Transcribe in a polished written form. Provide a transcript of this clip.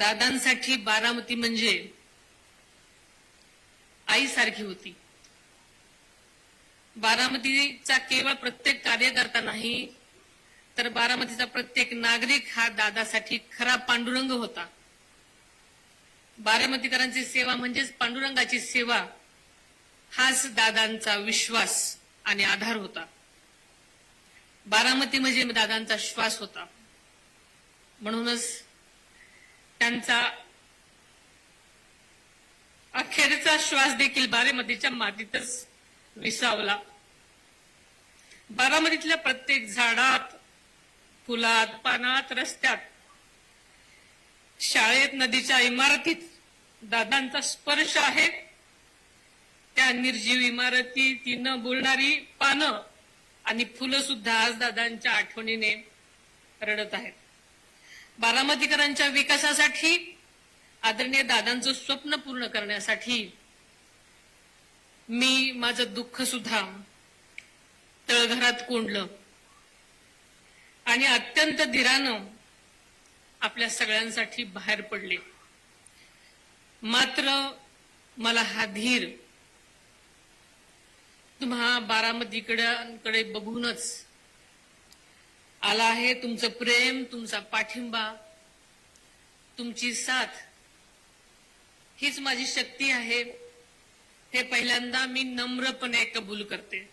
दादांसाठी बारामती म्हणजे आईसारखी होती. बारामतीचा केवळ प्रत्येक कार्यकर्ता नाही, तर बारामतीचा प्रत्येक नागरिक हा दादासाठी खरा पांडुरंग होता. बारामतीकरांची सेवा म्हणजेच पांडुरंगाची सेवा, हाच दादांचा विश्वास आणि आधार होता. बारामती म्हणजे दादांचा श्वास होता. म्हणूनच त्यांचा अखेरचा श्वास देखील बारामतीच्या मातीतच विसावला. बारामतीतल्या प्रत्येक झाडात, फुलात, पानात, रस्त्यात, शाळेत, नदीच्या इमारतीत दादांचा स्पर्श आहे. त्या निर्जीव इमारती, ती न बोलणारी पानं आणि फुलं सुद्धा आज दादांच्या आठवणीने रडत आहेत. बारामतीकरांच्या विकासासाठी, आदरणीय दादांचं स्वप्न पूर्ण करण्यासाठी मी माझं दुःख सुद्धा तळघरात कोंडलं आणि अत्यंत धीरानं आपल्या सगळ्यांसाठी बाहेर पडले. मात्र मला हा धीर तुम्हा बारामतीकडे बघूनच आला आहे. तुमचं प्रेम, तुमचा पाठिंबा, तुमची साथ हीच माझी शक्ती आहे, हे पहिल्यांदा मी नम्रपणे कबूल करते.